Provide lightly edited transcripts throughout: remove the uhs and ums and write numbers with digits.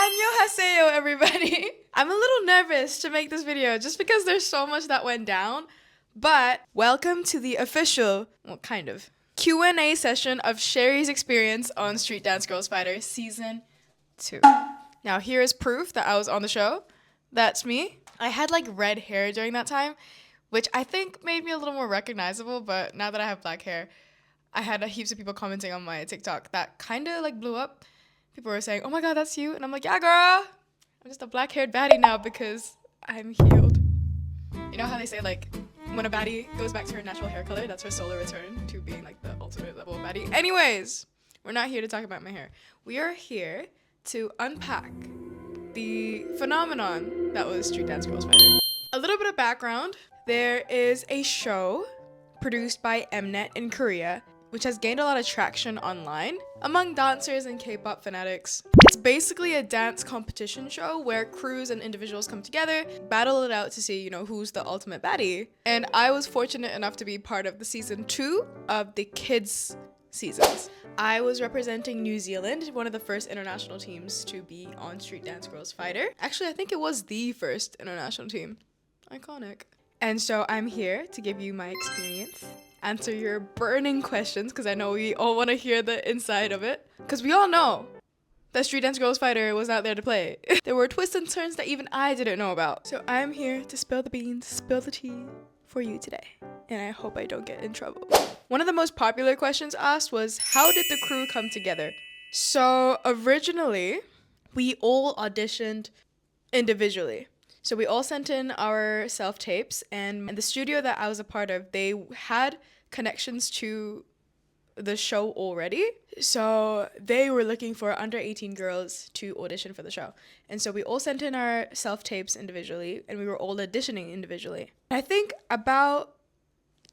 Annyeonghaseyo, everybody. I'm a little nervous to make this video just because there's so much that went down. But welcome to the official, well, kind of, Q&A session of Shieri's experience on Street Dance Girls Fighter Season 2. Now, here is proof that I was on the show. That's me. I had like red hair during that time, which I think made me a little more recognizable, but now that I have black hair, I had heaps of people commenting on my TikTok that kind of like blew up. People were saying, oh my god, that's you. And I'm like, yeah, girl. I'm just a black-haired baddie now because I'm healed. You know how they say, like, when a baddie goes back to her natural hair color, that's her solar return to being, like, the ultimate level of baddie. Anyways, we're not here to talk about my hair. We are here to unpack the phenomenon that was Street Dance Girls Fighter. A little bit of background. There is a show produced by Mnet in Korea, which has gained a lot of traction online among dancers and K-pop fanatics. It's basically a dance competition show where crews and individuals come together, battle it out to see, you know, who's the ultimate baddie. And I was fortunate enough to be part of the season 2 of the kids seasons. I was representing New Zealand, one of the first international teams to be on Street Dance Girls Fighter. Actually, I think it was the first international team. Iconic. And so I'm here to give you my experience, answer your burning questions, because I know we all want to hear the inside of it. Because we all know that Street Dance Girls Fighter was not there to play. There were twists and turns that even I didn't know about. So I'm here to spill the beans, spill the tea for you today. And I hope I don't get in trouble. One of the most popular questions asked was, how did the crew come together? So originally, we all auditioned individually. So we all sent in our self-tapes, and the studio that I was a part of, they had connections to the show already. So they were looking for under 18 girls to audition for the show. And so we all sent in our self-tapes individually, and we were all auditioning individually. I think about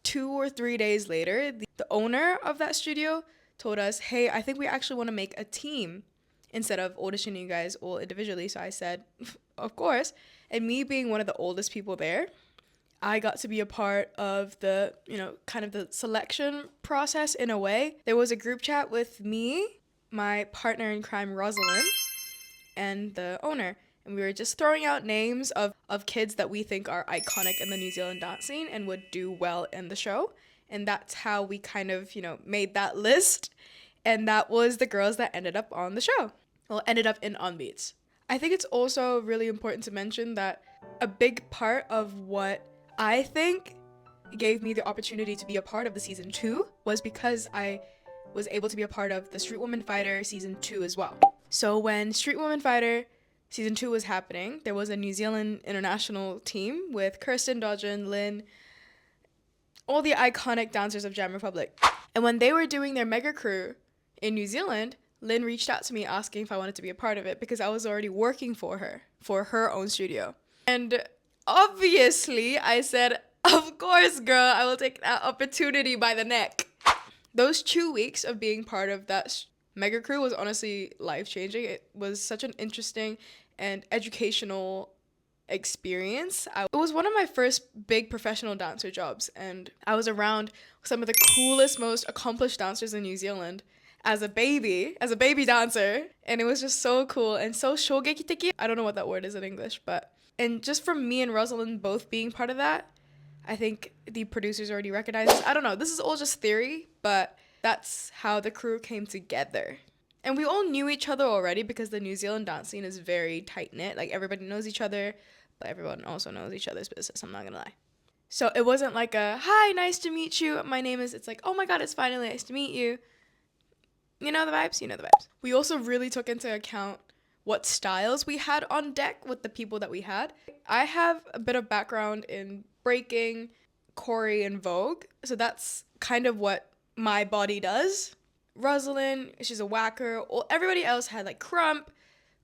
2 or 3 days later, the owner of that studio told us, hey, I think we actually want to make a team instead of auditioning you guys all individually. So I said, of course. And me being one of the oldest people there, I got to be a part of the, you know, kind of the selection process in a way. There was a group chat with me, my partner in crime, Rosalyn, and the owner. And we were just throwing out names of kids that we think are iconic in the New Zealand dance scene and would do well in the show. And that's how we kind of, you know, made that list. And that was the girls that ended up on the show. Well, ended up in OnBeats. I think it's also really important to mention that a big part of what I think gave me the opportunity to be a part of the season 2 was because I was able to be a part of the Street Woman Fighter season 2 as well. So when Street Woman Fighter season 2 was happening, there was a New Zealand international team with Kirsten, Dodgen, Lynn, all the iconic dancers of Jam Republic. And when they were doing their mega crew in New Zealand, Lynn reached out to me asking if I wanted to be a part of it because I was already working for her own studio. And obviously, I said, of course, girl, I will take that opportunity by the neck. Those 2 weeks of being part of that mega crew was honestly life-changing. It was such an interesting and educational experience. It was one of my first big professional dancer jobs, and I was around some of the coolest, most accomplished dancers in New Zealand as a baby dancer, and it was just so cool and so shogekiteki. I don't know what that word is in English, and just from me and Rosalyn both being part of that, I think the producers already recognized this. I don't know, this is all just theory, but that's how the crew came together. And we all knew each other already because the New Zealand dance scene is very tight-knit. Like, everybody knows each other, but everyone also knows each other's business, I'm not gonna lie. So it wasn't like a, hi, nice to meet you, my name is, it's like, oh my god, it's finally nice to meet you. You know the vibes? You know the vibes. We also really took into account what styles we had on deck with the people that we had. I have a bit of background in breaking, choreo, and vogue, so that's kind of what my body does. Rosalyn, she's a whacker. Everybody else had like crump,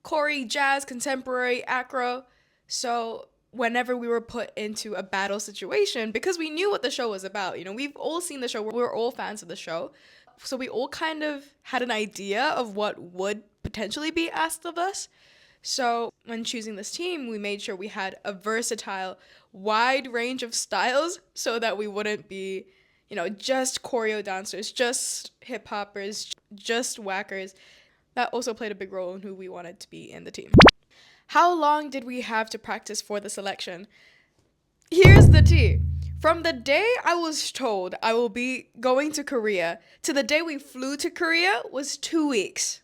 choreo, jazz, contemporary, acro. So whenever we were put into a battle situation, because we knew what the show was about, you know, we've all seen the show, we're all fans of the show. So we all kind of had an idea of what would potentially be asked of us. So when choosing this team, we made sure we had a versatile, wide range of styles so that we wouldn't be, you know, just choreo dancers, just hip hoppers, just whackers. that also played a big role in who we wanted to be in the team. How long did we have to practice for the selection? Here's the tea. From the day I was told I will be going to Korea to the day we flew to Korea was 2 weeks.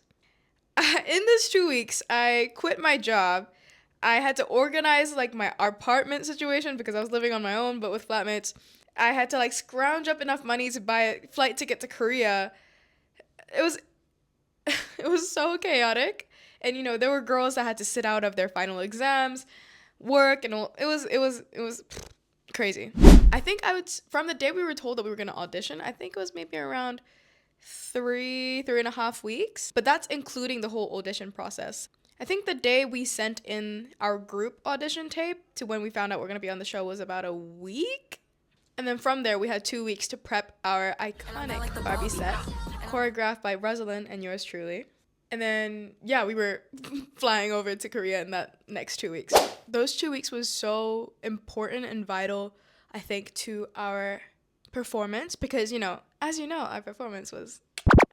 In this 2 weeks, I quit my job. I had to organize like my apartment situation because I was living on my own, but with flatmates. I had to like scrounge up enough money to buy a flight ticket to Korea. It was it was so chaotic. And you know, there were girls that had to sit out of their final exams, work, and all. It was crazy. I think from the day we were told that we were going to audition, I think it was maybe around 3.5 weeks, but that's including the whole audition process. I think the day we sent in our group audition tape to when we found out we're going to be on the show was about a week. And then from there, we had 2 weeks to prep our iconic Barbie set, choreographed by Rosalyn and yours truly. And then, yeah, we were flying over to Korea in that next 2 weeks. Those 2 weeks was so important and vital, I think, to our performance because, you know, as you know, our performance was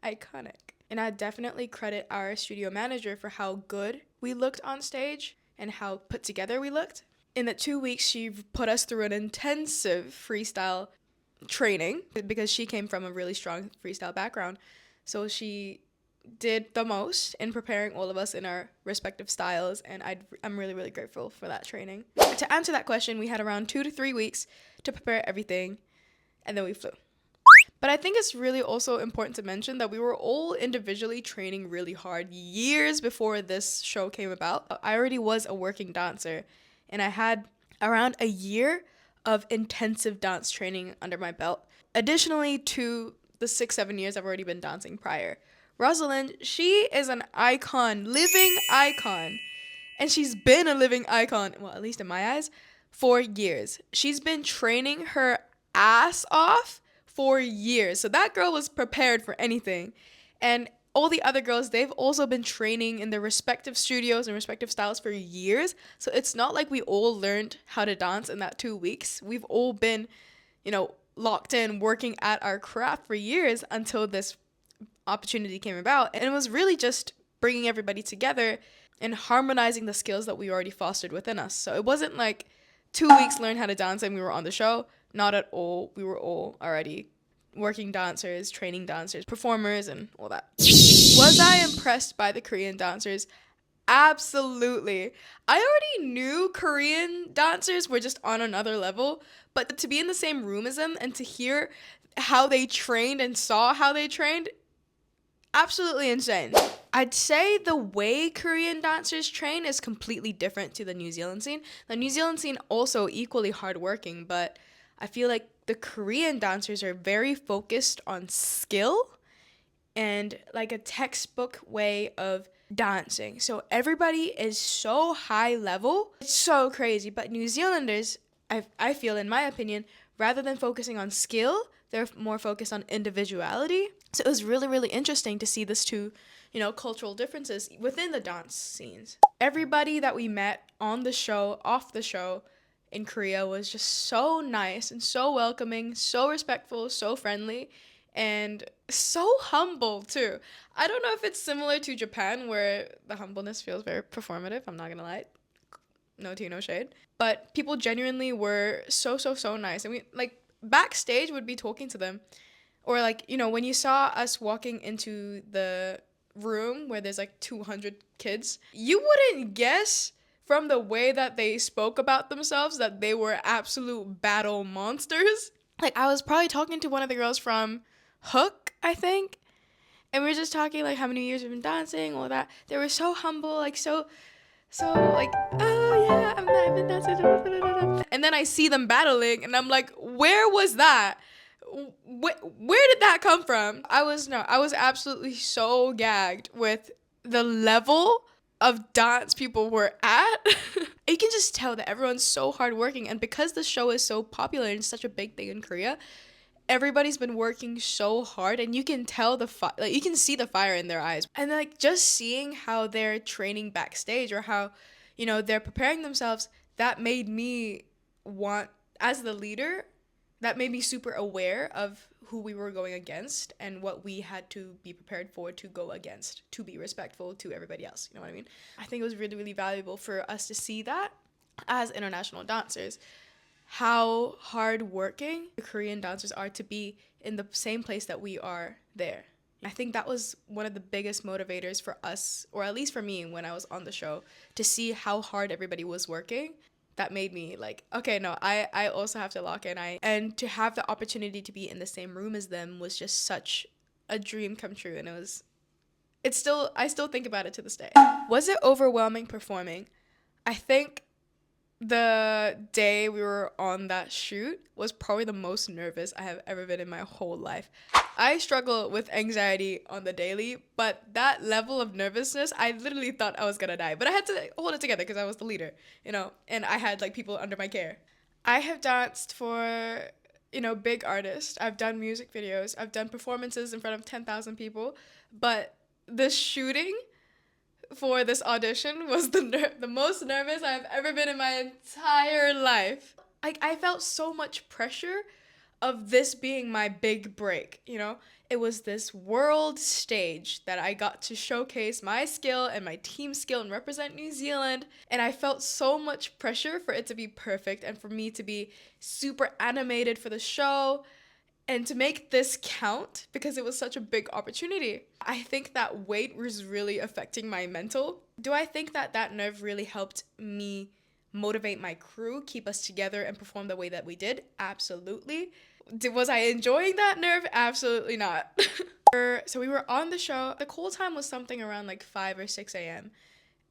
iconic. And I definitely credit our studio manager for how good we looked on stage and how put together we looked. In the 2 weeks, she put us through an intensive freestyle training because she came from a really strong freestyle background. So she did the most in preparing all of us in our respective styles, and I'm really, really grateful for that training. To answer that question, we had around 2 to 3 weeks to prepare everything, and then we flew. But I think it's really also important to mention that we were all individually training really hard years before this show came about. I already was a working dancer, and I had around a year of intensive dance training under my belt. Additionally to the 6-7 years I've already been dancing prior. Rosalyn, she is an icon, living icon. And she's been a living icon, well, at least in my eyes, for years. She's been training her ass off for years. So that girl was prepared for anything. And all the other girls, they've also been training in their respective studios and respective styles for years. So it's not like we all learned how to dance in that 2 weeks. We've all been, you know, locked in, working at our craft for years until this opportunity came about. And it was really just bringing everybody together and harmonizing the skills that we already fostered within us. So it wasn't like 2 weeks learn how to dance and we were on the show. Not at all. We were all already working dancers, training dancers, performers, and all that. Was I impressed by the Korean dancers? Absolutely. I already knew Korean dancers were just on another level, but to be in the same room as them and to hear how they trained and saw how they trained, absolutely insane. I'd say the way Korean dancers train is completely different to the New Zealand scene. The New Zealand scene also equally hardworking, but I feel like the Korean dancers are very focused on skill and like a textbook way of dancing. So everybody is so high level. It's so crazy. But New Zealanders, I feel, in my opinion, rather than focusing on skill, they're more focused on individuality. So it was really, really interesting to see this two, you know, cultural differences within the dance scenes. Everybody that we met on the show, off the show in Korea was just so nice and so welcoming, so respectful, so friendly, and so humble too. I don't know if it's similar to Japan where the humbleness feels very performative. I'm not gonna lie. No tea, no shade. But people genuinely were so nice. And we, like, backstage would be talking to them. Or, like, you know, when you saw us walking into the room where there's, like, 200 kids, you wouldn't guess from the way that they spoke about themselves that they were absolute battle monsters. Like, I was probably talking to one of the girls from Hook, I think. And we were just talking, like, how many years we've been dancing, all that. They were so humble, like, so like, oh yeah, I've been dancing. And then I see them battling, and I'm like, where was that? Where did that come from? I was absolutely so gagged with the level of dance people were at. You can just tell that everyone's so hardworking, and because the show is so popular and such a big thing in Korea, everybody's been working so hard, and you can tell you can see the fire in their eyes. And like just seeing how they're training backstage or how, you know, they're preparing themselves, that made me want, as the leader, that made me super aware of who we were going against and what we had to be prepared for to go against, to be respectful to everybody else. You know what I mean? I think it was really, really valuable for us to see that as international dancers, how hardworking the Korean dancers are to be in the same place that we are there. I think that was one of the biggest motivators for us, or at least for me when I was on the show, to see how hard everybody was working. That made me like, okay, no, I also have to lock in. And to have the opportunity to be in the same room as them was just such a dream come true. And I still think about it to this day. Was it overwhelming performing? I think the day we were on that shoot was probably the most nervous I have ever been in my whole life. I struggle with anxiety on the daily, but that level of nervousness, I literally thought I was gonna die. But I had to hold it together because I was the leader, and I had like people under my care. I have danced for, big artists. I've done music videos. I've done performances in front of 10,000 people. But the shooting for this audition was the most nervous I've ever been in my entire life. I felt so much pressure of this being my big break, It was this world stage that I got to showcase my skill and my team skill and represent New Zealand. And I felt so much pressure for it to be perfect and for me to be super animated for the show and to make this count because it was such a big opportunity. I think that weight was really affecting my mental. Do I think that nerve really helped me motivate my crew, keep us together, and perform the way that we did? Absolutely. Was I enjoying that nerve? Absolutely not. So we were on the show. The call time was something around like 5 or 6 a.m.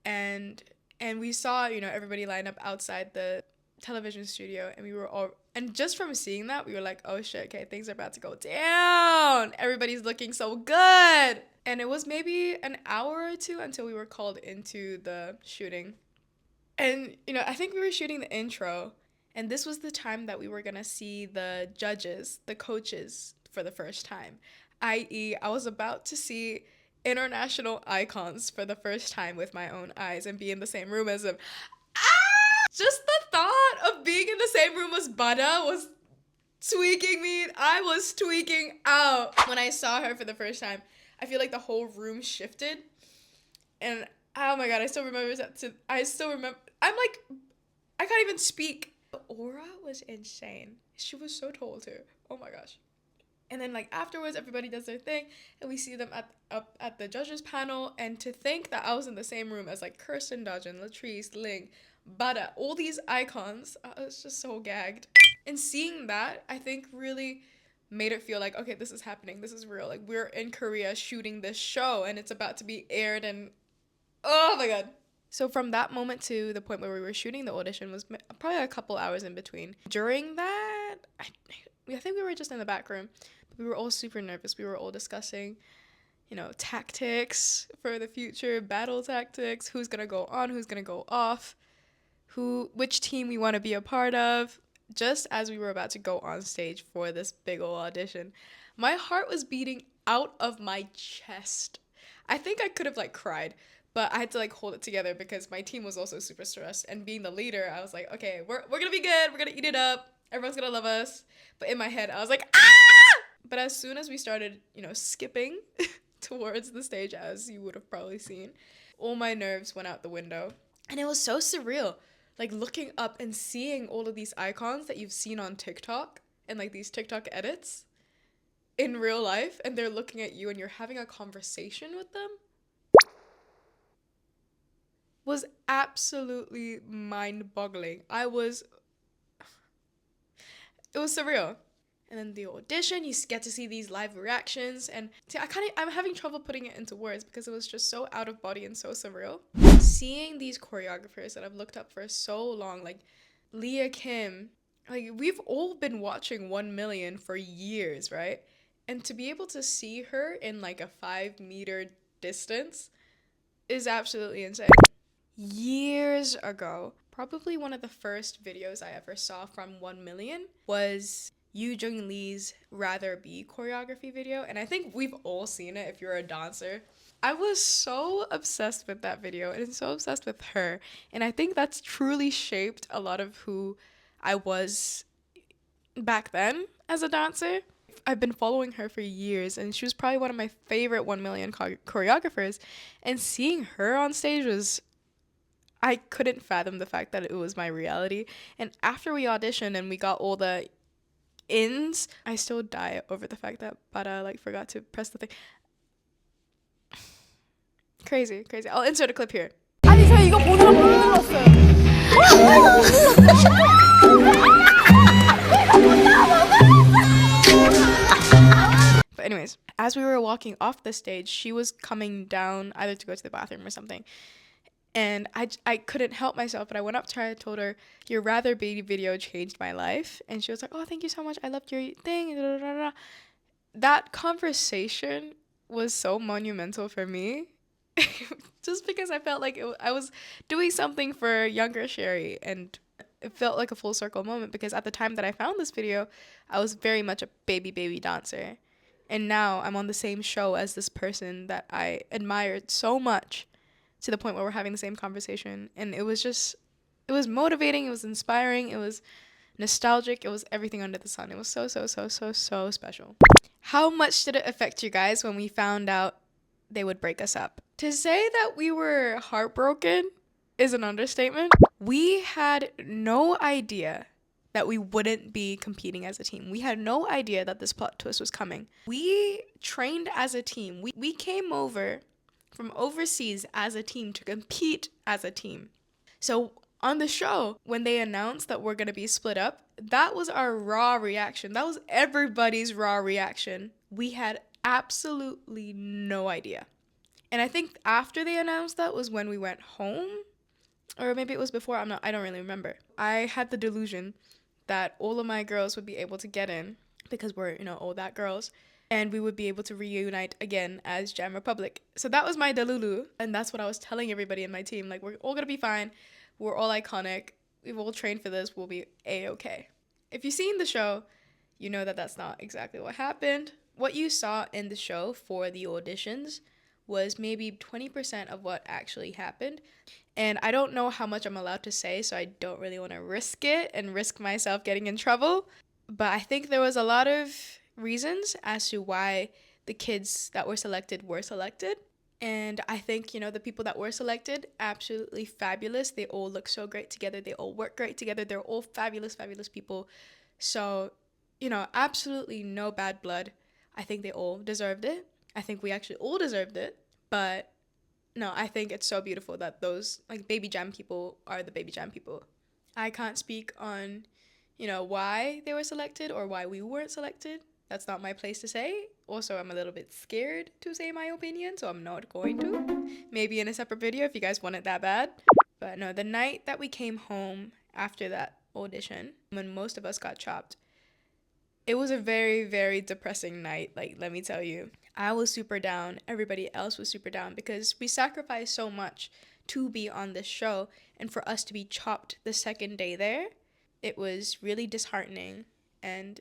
And we saw, everybody line up outside the television studio, and we were all, and just from seeing that, we were like, oh shit, okay, things are about to go down. Everybody's looking so good. And it was maybe an hour or two until we were called into the shooting. And, I think we were shooting the intro, and this was the time that we were gonna see the judges, the coaches, for the first time. I.e., I was about to see international icons for the first time with my own eyes and be in the same room as them. Just the thought of being in the same room as Bada was tweaking me. I was tweaking out. When I saw her for the first time, I feel like the whole room shifted. And oh my god, I still remember I'm like, I can't even speak. The aura was insane. She was so tall too. Oh my gosh. And then like afterwards, everybody does their thing, and we see them up at the judges panel. And to think that I was in the same room as like Kirsten Dodgen, Latrice, Ling, Bada, all these icons, I was just so gagged. And seeing that, I think really made it feel like, okay, this is happening. This is real. Like, we're in Korea shooting this show, and it's about to be aired, and oh my god. So from that moment to the point where we were shooting the audition was probably a couple hours in between. During that, I think we were just in the back room. But we were all super nervous. We were all discussing, tactics for the future, battle tactics, who's going to go on, who's going to go off, which team we want to be a part of. Just as we were about to go on stage for this big ol' audition, my heart was beating out of my chest. I think I could have like cried, but I had to like hold it together because my team was also super stressed. And being the leader, I was like, okay, we're gonna be good. We're gonna eat it up. Everyone's gonna love us. But in my head, I was like, ah! But as soon as we started, skipping towards the stage, as you would have probably seen, all my nerves went out the window. And it was so surreal. Like looking up and seeing all of these icons that you've seen on TikTok and like these TikTok edits in real life, and they're looking at you and you're having a conversation with them, was absolutely mind-boggling. It was surreal. And then the audition, you get to see these live reactions, and I'm having trouble putting it into words because it was just so out of body and so surreal. Seeing these choreographers that I've looked up for so long, like Leah Kim, like we've all been watching 1 Million for years, right? And to be able to see her in like a 5-meter distance is absolutely insane. Years ago, probably one of the first videos I ever saw from 1 Million was Yoo Jung Lee's Rather Be choreography video, and I think we've all seen it if you're a dancer. I was so obsessed with that video and so obsessed with her, and I think that's truly shaped a lot of who I was back then as a dancer. I've been following her for years, and she was probably one of my favorite 1 million choreographers. And seeing her on stage was, I couldn't fathom the fact that it was my reality. And after we auditioned and we got all the ins, I still die over the fact that Para like forgot to press the thing. Crazy. I'll insert a clip here. 아니 저 이거 보느라 못 눌렀어요. But anyways, as we were walking off the stage, she was coming down either to go to the bathroom or something. And I couldn't help myself, but I went up to her and told her, your Rather Baby video changed my life. And she was like, oh, thank you so much. I loved your thing. That conversation was so monumental for me. Just because I felt like I was doing something for younger Shieri. And it felt like a full circle moment because at the time that I found this video, I was very much a baby dancer. And now I'm on the same show as this person that I admired so much, to the point where we're having the same conversation. And it was motivating, it was inspiring, it was nostalgic, it was everything under the sun. It was so special. How much did it affect you guys when we found out they would break us up? To say that we were heartbroken is an understatement. We had no idea that we wouldn't be competing as a team. We had no idea that this plot twist was coming. We trained as a team. We came over from overseas as a team to compete as a team. So on the show, when they announced that we're going to be split up, that was our raw reaction. That was everybody's raw reaction. We had absolutely no idea. And I think after they announced that was when we went home, or maybe it was before, I don't really remember. I had the delusion that all of my girls would be able to get in because we're, all that girls, and we would be able to reunite again as Jam Republic. So that was my delulu, and that's what I was telling everybody in my team. Like, we're all gonna be fine. We're all iconic. We've all trained for this. We'll be A-okay. If you've seen the show, you know that that's not exactly what happened. What you saw in the show for the auditions was maybe 20% of what actually happened. And I don't know how much I'm allowed to say, so I don't really want to risk it and risk myself getting in trouble. But I think there was a lot of reasons as to why the kids that were selected. And I think, the people that were selected, absolutely fabulous. They all look so great together. They all work great together. They're all fabulous people. So, absolutely no bad blood. I think they all deserved it. I think we actually all deserved it. But no, I think it's so beautiful that those Baby Jam people are the Baby Jam people. I can't speak on, why they were selected or why we weren't selected. That's not my place to say. Also, I'm a little bit scared to say my opinion, so I'm not going to. Maybe in a separate video if you guys want it that bad. But no, the night that we came home after that audition, when most of us got chopped, it was a very, very depressing night, let me tell you. I was super down. Everybody else was super down because we sacrificed so much to be on this show, and for us to be chopped the second day there, it was really disheartening. And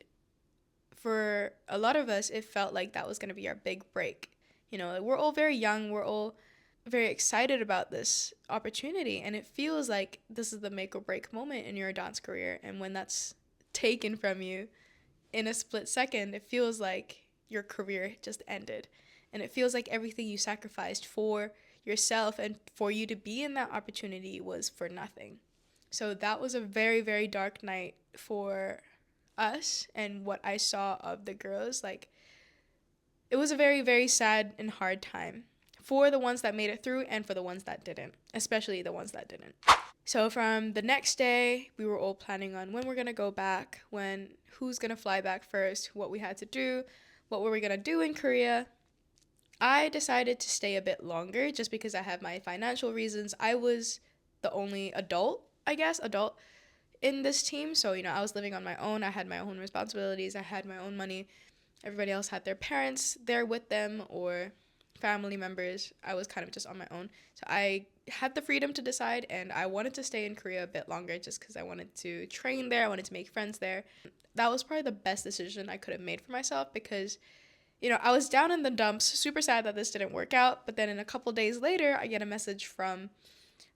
for a lot of us, it felt like that was going to be our big break. We're all very young. We're all very excited about this opportunity, and it feels like this is the make or break moment in your dance career. And when that's taken from you in a split second, it feels like your career just ended. And it feels like everything you sacrificed for yourself and for you to be in that opportunity was for nothing. So that was a very, very dark night for us and what I saw of the girls. It was a very, very sad and hard time for the ones that made it through and for the ones that didn't, especially the ones that didn't. So from the next day, we were all planning on when we're going to go back, who's going to fly back first, what we had to do, what were we going to do in Korea. I decided to stay a bit longer just because I have my financial reasons. I was the only adult in this team. So, I was living on my own. I had my own responsibilities. I had my own money. Everybody else had their parents there with them or family members. I was kind of just on my own. So I had the freedom to decide, and I wanted to stay in Korea a bit longer just because I wanted to train there. I wanted to make friends there. That was probably the best decision I could have made for myself because, I was down in the dumps, super sad that this didn't work out. But then in a couple days later, I get a message from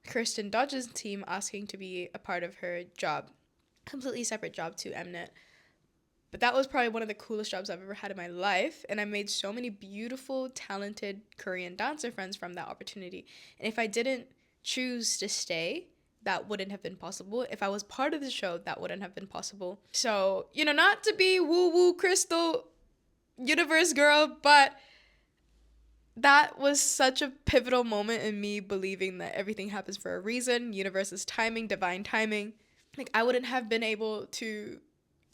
Kirsten Dodge's team asking to be a part of her job, completely separate job to Mnet. But that was probably one of the coolest jobs I've ever had in my life. And I made so many beautiful, talented Korean dancer friends from that opportunity. And if I didn't choose to stay, that wouldn't have been possible. If I was part of the show, that wouldn't have been possible. So, you know, not to be woo-woo crystal universe girl, but that was such a pivotal moment in me believing that everything happens for a reason. Universe's timing, divine timing. Like, I wouldn't have been able to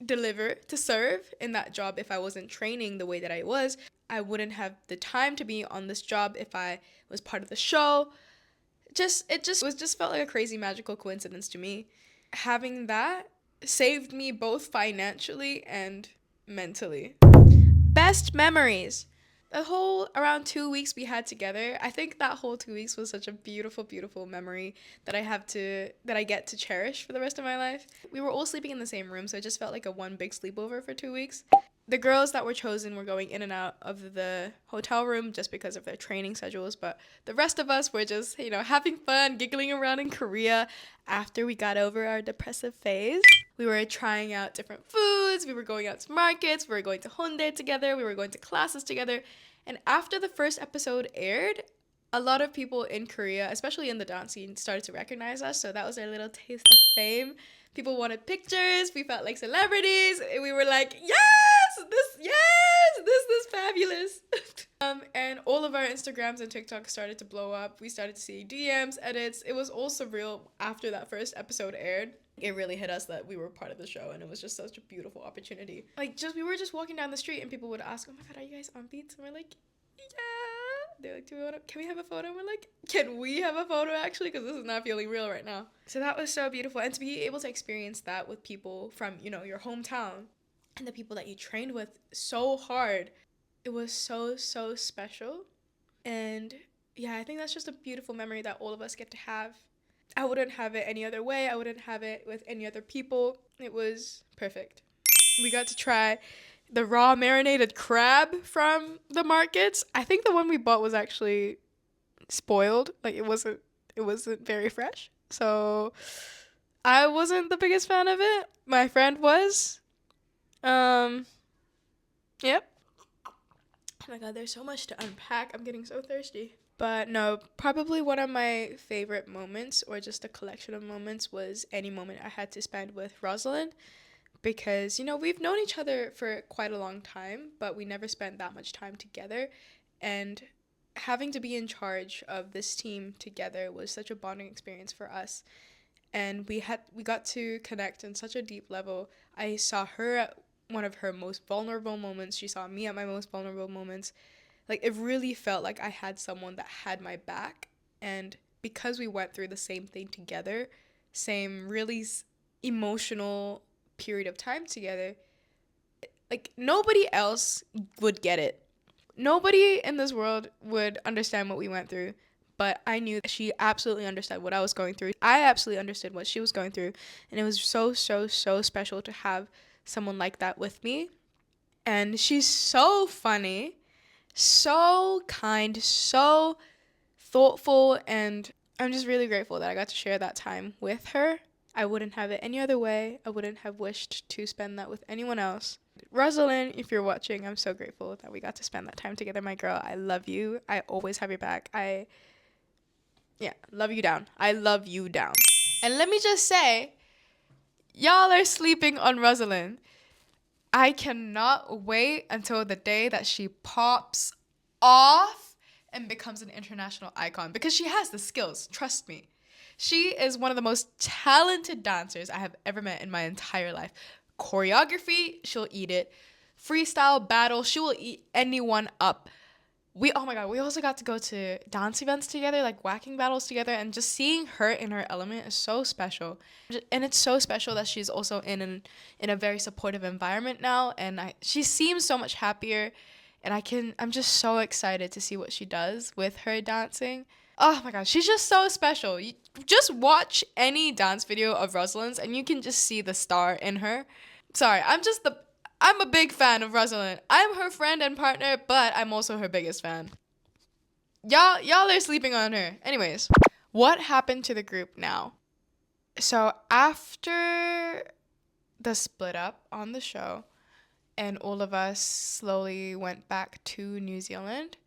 deliver, to serve in that job if I wasn't training the way that I was. I wouldn't have the time to be on this job if I was part of the show. It just felt like a crazy magical coincidence to me. Having that saved me both financially and mentally. Best memories. The whole around 2 weeks we had together, I think that whole 2 weeks was such a beautiful, beautiful memory that I get to cherish for the rest of my life. We were all sleeping in the same room, so it just felt like a one big sleepover for 2 weeks. The girls that were chosen were going in and out of the hotel room just because of their training schedules, but the rest of us were just, you know, having fun, giggling around in Korea after we got over our depressive phase. We were trying out different foods, we were going out to markets, we were going to Hyundai together, we were going to classes together. And after the first episode aired, a lot of people in Korea, especially in the dance scene, started to recognize us, so that was our little taste of fame. People wanted pictures, we felt like celebrities, and we were like, this is fabulous. And all of our Instagrams and TikToks started to blow up. We started to see DMs, edits. It was all surreal after that first episode aired. It really hit us that we were part of the show, and it was just such a beautiful opportunity. Like, we were just walking down the street, and people would ask, "Oh my God, are you guys on Beats?" And we're like, "Yeah." They're like, can we have a photo? And we're like, "Can we have a photo actually? Because this is not feeling real right now." So that was so beautiful, and to be able to experience that with people from, you know, your hometown and the people that you trained with so hard, it was so, so special. And yeah, I think that's just a beautiful memory that all of us get to have. I wouldn't have it any other way. I wouldn't have it with any other people. It was perfect. We got to try the raw marinated crab from the markets. I think the one we bought was actually spoiled. Like, it wasn't very fresh. So I wasn't the biggest fan of it. My friend was. Yep. Oh my God, there's so much to unpack. I'm getting so thirsty. But no, probably one of my favorite moments, or just a collection of moments, was any moment I had to spend with Rosalyn. Because, you know, we've known each other for quite a long time, but we never spent that much time together. And having to be in charge of this team together was such a bonding experience for us. And we got to connect on such a deep level. I saw her at one of her most vulnerable moments. She saw me at my most vulnerable moments. Like, it really felt like I had someone that had my back. And because we went through the same thing together, same really emotional period of time together, like, nobody else would get it. Nobody in this world would understand what we went through. But I knew that she absolutely understood what I was going through. I absolutely understood what she was going through. And it was so, so, so special to have someone like that with me. And she's so funny, so kind, so thoughtful, and I'm just really grateful that I got to share that time with her. I wouldn't have it any other way. I wouldn't have wished to spend that with anyone else. Rosalyn, if you're watching, I'm so grateful that we got to spend that time together, my girl. I love you. I always have your back. Love you down. I love you down. And let me just say, y'all are sleeping on Rosalyn. I cannot wait until the day that she pops off and becomes an international icon, because she has the skills, trust me. She is one of the most talented dancers I have ever met in my entire life. Choreography, she'll eat it. Freestyle battle, she will eat anyone up. Oh my God, we also got to go to dance events together, like whacking battles together, and just seeing her in her element is so special. And it's so special that she's also in a very supportive environment now, and she seems so much happier, and I'm just so excited to see what she does with her dancing. Oh my God, she's just so special. You just watch any dance video of Rosalyn's and you can just see the star in her. Sorry, I'm a big fan of Rosalyn. I'm her friend and partner, but I'm also her biggest fan. Y'all are sleeping on her. Anyways, what happened to the group now? So after the split up on the show, and all of us slowly went back to New Zealand.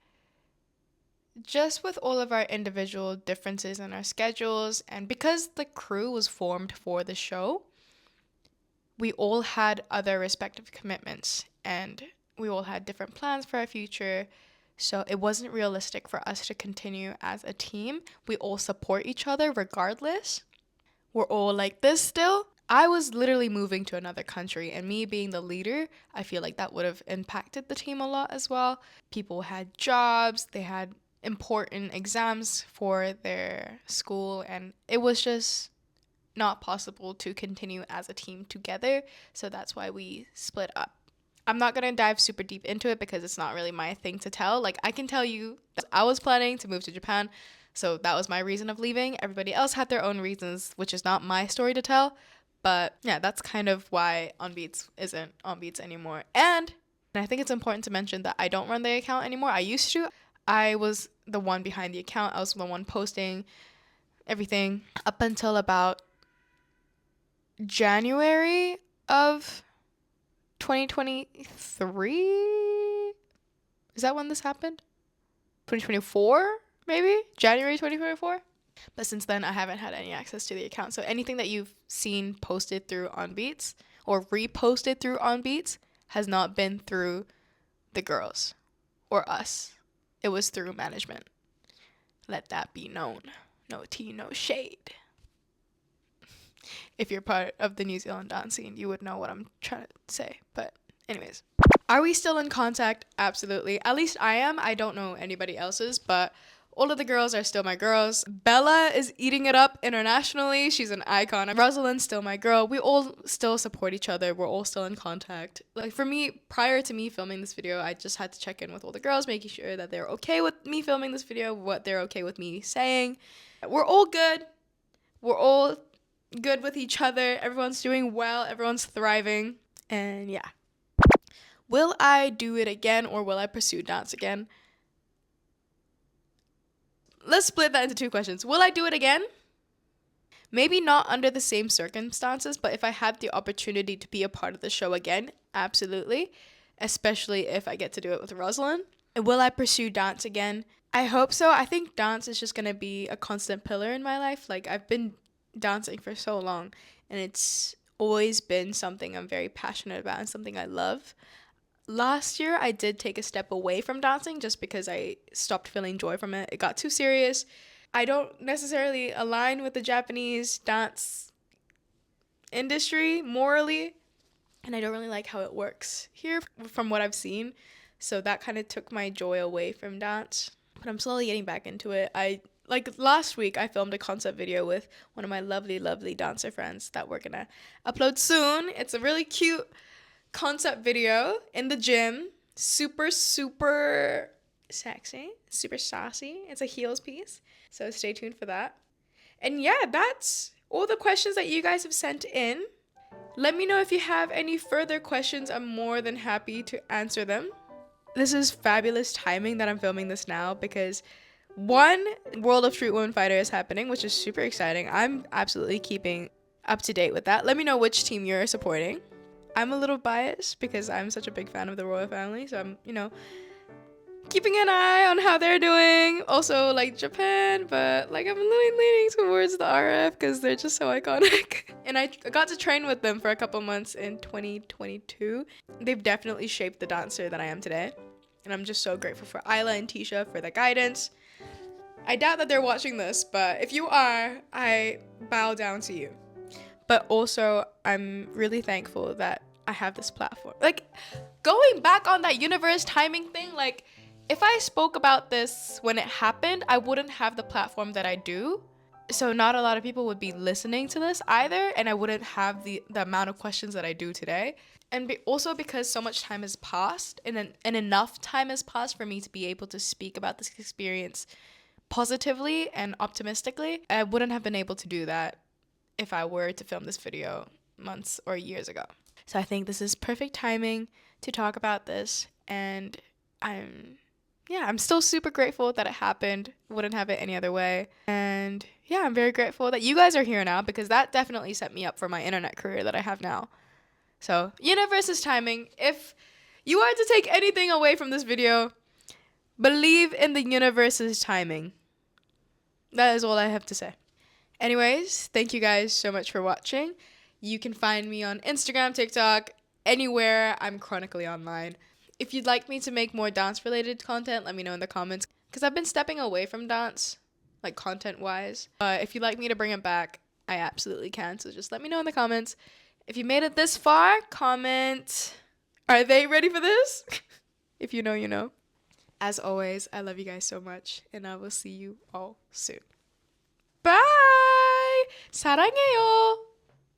Just with all of our individual differences in our schedules, and because the crew was formed for the show, we all had other respective commitments and we all had different plans for our future. So it wasn't realistic for us to continue as a team. We all support each other regardless. We're all like this still. I was literally moving to another country, and me being the leader, I feel like that would have impacted the team a lot as well. People had jobs, they had important exams for their school, and it was just not possible to continue as a team together. So that's why we split up. I'm not going to dive super deep into it because it's not really my thing to tell. Like, I can tell you, I was planning to move to Japan, so that was my reason of leaving. Everybody else had their own reasons, which is not my story to tell. But yeah, that's kind of why OnBeats isn't OnBeats anymore. And I think it's important to mention that I don't run the account anymore. I used to. I was the one behind the account. I was the one posting everything up until about January of 2023. Is that when this happened? 2024, maybe? January 2024? But since then, I haven't had any access to the account. So anything that you've seen posted through OnBeats or reposted through OnBeats has not been through the girls or us. It was through management. Let that be known. No tea, no shade. If you're part of the New Zealand dance scene, you would know what I'm trying to say. But anyways, are we still in contact? Absolutely. At least I am. I don't know anybody else's, but all of the girls are still my girls. Bella is eating it up internationally. She's an icon. Rosalyn's still my girl. We all still support each other. We're all still in contact. Like for me, prior to me filming this video, I just had to check in with all the girls, making sure that they're okay with me filming this video, what they're okay with me saying. We're all good. We're all good with each other. Everyone's doing well. Everyone's thriving. And yeah. Will I do it again or will I pursue dance again? Let's split that into two questions. Will I do it again? Maybe not under the same circumstances, but if I had the opportunity to be a part of the show again, absolutely. Especially if I get to do it with Rosalyn. And will I pursue dance again? I hope so. I think dance is just going to be a constant pillar in my life. Like, I've been dancing for so long, and it's always been something I'm very passionate about and something I love. Last year, I did take a step away from dancing just because I stopped feeling joy from it. It got too serious. I don't necessarily align with the Japanese dance industry morally, and I don't really like how it works here from what I've seen. So that kind of took my joy away from dance, but I'm slowly getting back into it. Like last week, I filmed a concept video with one of my lovely, lovely dancer friends that we're gonna upload soon. It's a really cute concept video in the gym. Super, super sexy, super saucy. It's a heels piece, so stay tuned for that. And yeah, that's all the questions that you guys have sent in. Let me know if you have any further questions. I'm more than happy to answer them. This is fabulous timing that I'm filming this now because one, World of Street Women Fighter is happening, which is super exciting. I'm absolutely keeping up to date with that. Let me know which team you're supporting. I'm a little biased because I'm such a big fan of the royal family, so I'm, keeping an eye on how they're doing. Also, like Japan, but like I'm leaning towards the RF because they're just so iconic. And I got to train with them for a couple months in 2022. They've definitely shaped the dancer that I am today. And I'm just so grateful for Isla and Tisha for the guidance. I doubt that they're watching this, but if you are, I bow down to you. But also, I'm really thankful that I have this platform. Like, going back on that universe timing thing, like, if I spoke about this when it happened, I wouldn't have the platform that I do. So not a lot of people would be listening to this either, and I wouldn't have the amount of questions that I do today. And also because so much time has passed, and enough time has passed for me to be able to speak about this experience positively and optimistically, I wouldn't have been able to do that if I were to film this video months or years ago. So I think this is perfect timing to talk about this, and I'm still super grateful that it happened. Wouldn't have it any other way. And yeah, I'm very grateful that you guys are here now because that definitely set me up for my internet career that I have now. So, universe's timing. If you are to take anything away from this video, believe in the universe's timing. That is all I have to say. Anyways, thank you guys so much for watching. You can find me on Instagram, TikTok, anywhere. I'm chronically online. If you'd like me to make more dance-related content, let me know in the comments. Because I've been stepping away from dance, like content-wise. If you'd like me to bring it back, I absolutely can. So just let me know in the comments. If you made it this far, comment, are they ready for this? If you know, you know. As always, I love you guys so much. And I will see you all soon. Bye! 사랑해요!